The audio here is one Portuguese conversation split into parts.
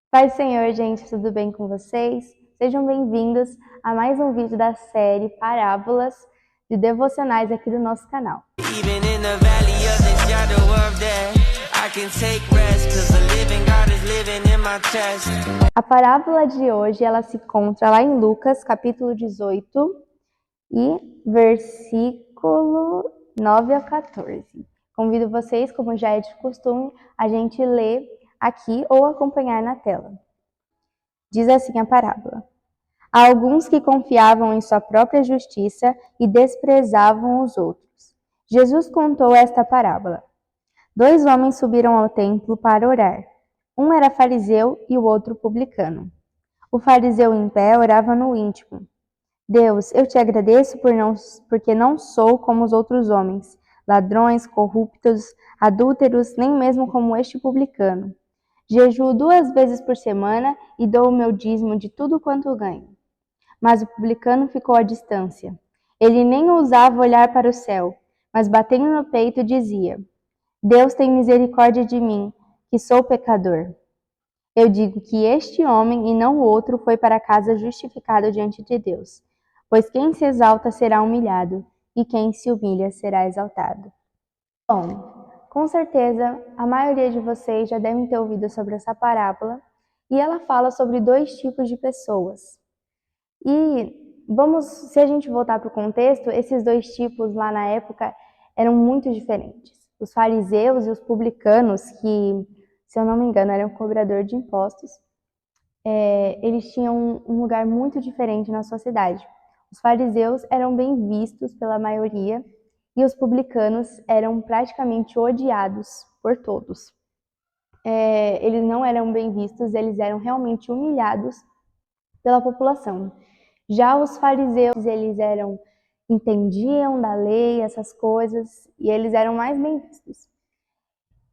Paz do Senhor, gente, tudo bem com vocês? Sejam bem-vindos a mais um vídeo da série Parábolas de devocionais aqui do nosso canal. A parábola de hoje, ela se encontra lá em Lucas, capítulo 18 e versículo 9 a 14. Convido vocês, como já é de costume, a gente ler aqui ou acompanhar na tela. Diz assim a parábola: Há alguns que confiavam em sua própria justiça e desprezavam os outros. Jesus contou esta parábola. 2 homens subiram ao templo para orar. Um era fariseu e o outro publicano. O fariseu em pé orava no íntimo: Deus, eu te agradeço porque não sou como os outros homens, ladrões, corruptos, adúlteros, nem mesmo como este publicano. Jejuo 2 vezes por semana e dou o meu dízimo de tudo quanto ganho. Mas o publicano ficou à distância. Ele nem ousava olhar para o céu, mas batendo no peito dizia: Deus tem misericórdia de mim, que sou pecador. Eu digo que este homem e não o outro foi para casa justificado diante de Deus. Pois quem se exalta será humilhado, e quem se humilha será exaltado. Bom, com certeza a maioria de vocês já devem ter ouvido sobre essa parábola, e ela fala sobre 2 tipos de pessoas. Se a gente voltar para o contexto, esses 2 tipos lá na época eram muito diferentes. Os fariseus e os publicanos, que, se eu não me engano, eram cobrador de impostos, eles tinham um lugar muito diferente na sociedade. Os fariseus eram bem vistos pela maioria e os publicanos eram praticamente odiados por todos. Eles não eram bem vistos, eles eram realmente humilhados pela população. Já os fariseus, eles entendiam da lei, essas coisas, e eles eram mais bem vistos.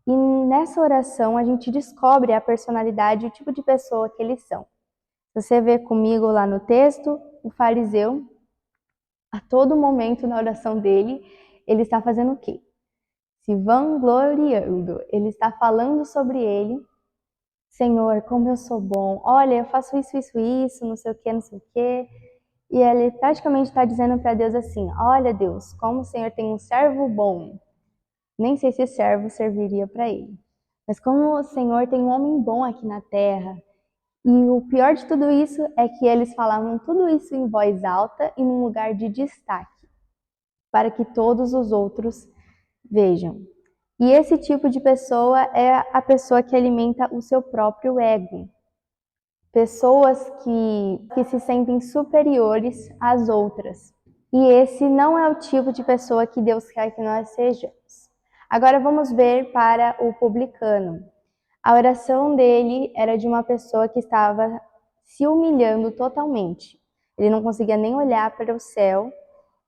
E nessa oração a gente descobre a personalidade e o tipo de pessoa que eles são. Você vê comigo lá no texto, o fariseu, a todo momento na oração dele, ele está fazendo o quê? Se vangloriando. Ele está falando sobre ele. Senhor, como eu sou bom. Olha, eu faço isso, não sei o que, não sei o que. E ele praticamente está dizendo para Deus assim: olha, Deus, como o Senhor tem um servo bom. Nem sei se servo serviria para ele. Mas como o Senhor tem um homem bom aqui na terra. E o pior de tudo isso é que eles falavam tudo isso em voz alta e num lugar de destaque, para que todos os outros vejam. E esse tipo de pessoa é a pessoa que alimenta o seu próprio ego. Pessoas que se sentem superiores às outras. E esse não é o tipo de pessoa que Deus quer que nós sejamos. Agora vamos ver para o publicano. A oração dele era de uma pessoa que estava se humilhando totalmente. Ele não conseguia nem olhar para o céu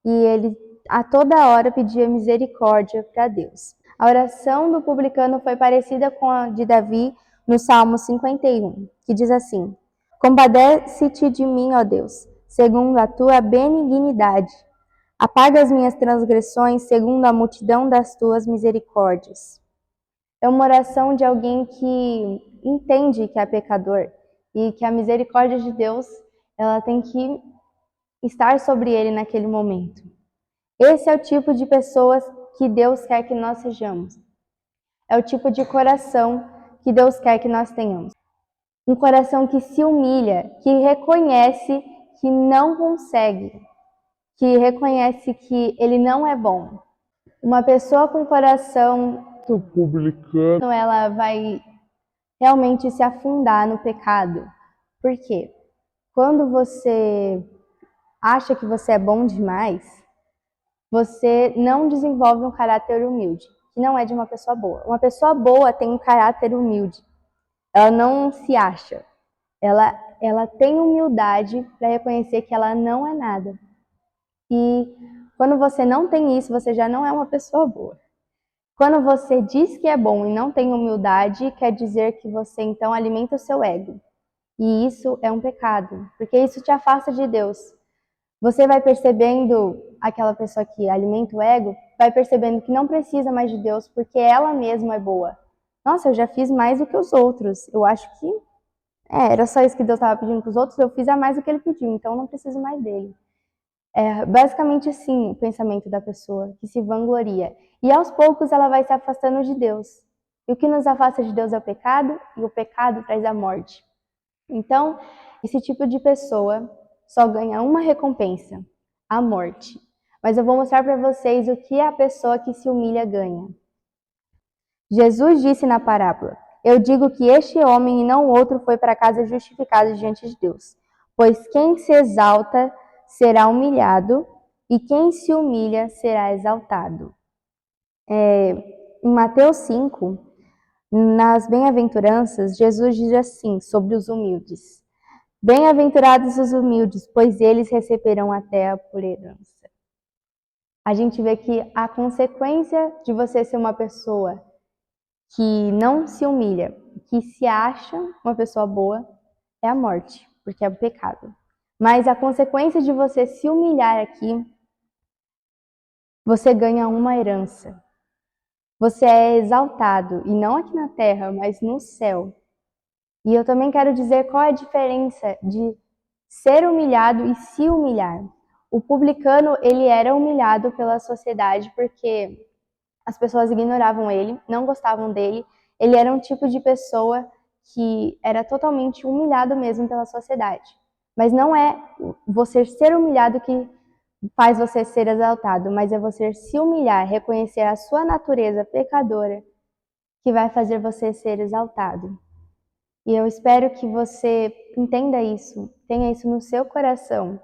e ele a toda hora pedia misericórdia para Deus. A oração do publicano foi parecida com a de Davi no Salmo 51, que diz assim: Compadece-te de mim, ó Deus, segundo a tua benignidade. Apaga as minhas transgressões segundo a multidão das tuas misericórdias. É uma oração de alguém que entende que é pecador e que a misericórdia de Deus, ela tem que estar sobre ele naquele momento. Esse é o tipo de pessoas que Deus quer que nós sejamos. É o tipo de coração que Deus quer que nós tenhamos. Um coração que se humilha, que reconhece que não consegue, que reconhece que ele não é bom. Uma pessoa com coração publicano, ela vai realmente se afundar no pecado. Por quê? Quando você acha que você é bom demais, você não desenvolve um caráter humilde, que não é de uma pessoa boa. Uma pessoa boa tem um caráter humilde. Ela não se acha. Ela tem humildade para reconhecer que ela não é nada. E quando você não tem isso, você já não é uma pessoa boa. Quando você diz que é bom e não tem humildade, quer dizer que você então alimenta o seu ego. E isso é um pecado, porque isso te afasta de Deus. Você vai percebendo, aquela pessoa que alimenta o ego, vai percebendo que não precisa mais de Deus, porque ela mesma é boa. Nossa, eu já fiz mais do que os outros. Eu acho que Era só isso que Deus estava pedindo para os outros, eu fiz a mais do que ele pediu, então eu não preciso mais dele. É basicamente assim o pensamento da pessoa, que se vangloria. E aos poucos ela vai se afastando de Deus. E o que nos afasta de Deus é o pecado, e o pecado traz a morte. Então, esse tipo de pessoa só ganha uma recompensa, a morte. Mas eu vou mostrar para vocês o que a pessoa que se humilha ganha. Jesus disse na parábola: Eu digo que este homem e não outro foi para casa justificado diante de Deus. Pois quem se exalta será humilhado, e quem se humilha será exaltado. Em Mateus 5, nas bem-aventuranças, Jesus diz assim sobre os humildes: Bem-aventurados os humildes, pois eles receberão a terra por herança. A gente vê que a consequência de você ser uma pessoa que não se humilha, que se acha uma pessoa boa, é a morte, porque é o pecado. Mas a consequência de você se humilhar aqui, você ganha uma herança. Você é exaltado, e não aqui na terra, mas no céu. E eu também quero dizer qual é a diferença de ser humilhado e se humilhar. O publicano, ele era humilhado pela sociedade porque as pessoas ignoravam ele, não gostavam dele. Ele era um tipo de pessoa que era totalmente humilhado mesmo pela sociedade. Mas não é você ser humilhado que faz você ser exaltado, mas é você se humilhar, reconhecer a sua natureza pecadora que vai fazer você ser exaltado. E eu espero que você entenda isso, tenha isso no seu coração,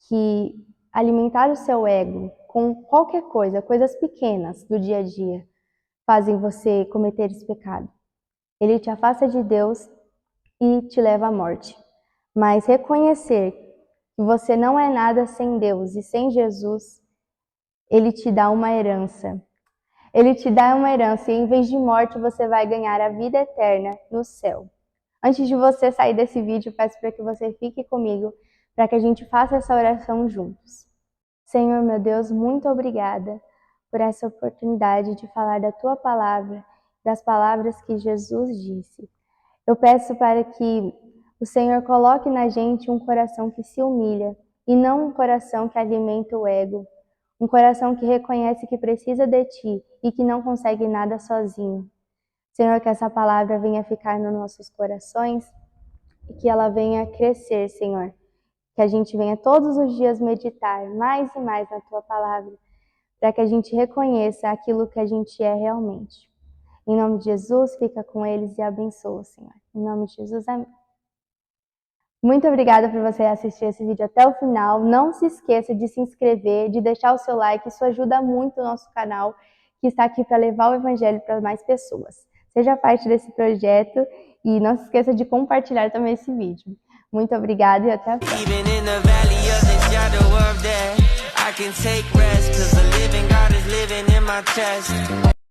que alimentar o seu ego com qualquer coisa, coisas pequenas do dia a dia, fazem você cometer esse pecado. Ele te afasta de Deus e te leva à morte. Mas reconhecer que você não é nada sem Deus e sem Jesus, Ele te dá uma herança. Ele te dá uma herança e em vez de morte você vai ganhar a vida eterna no céu. Antes de você sair desse vídeo, peço para que você fique comigo, para que a gente faça essa oração juntos. Senhor, meu Deus, muito obrigada por essa oportunidade de falar da Tua palavra, das palavras que Jesus disse. Eu peço para que o Senhor coloque na gente um coração que se humilha e não um coração que alimenta o ego, um coração que reconhece que precisa de Ti e que não consegue nada sozinho. Senhor, que essa palavra venha ficar nos nossos corações e que ela venha crescer, Senhor. Que a gente venha todos os dias meditar mais e mais na Tua palavra, para que a gente reconheça aquilo que a gente é realmente. Em nome de Jesus, fica com eles e abençoa, Senhor. Em nome de Jesus, amém. Muito obrigada por você assistir esse vídeo até o final. Não se esqueça de se inscrever, de deixar o seu like, isso ajuda muito o nosso canal, que está aqui para levar o Evangelho para mais pessoas. Seja parte desse projeto e não se esqueça de compartilhar também esse vídeo. Muito obrigada e até a próxima.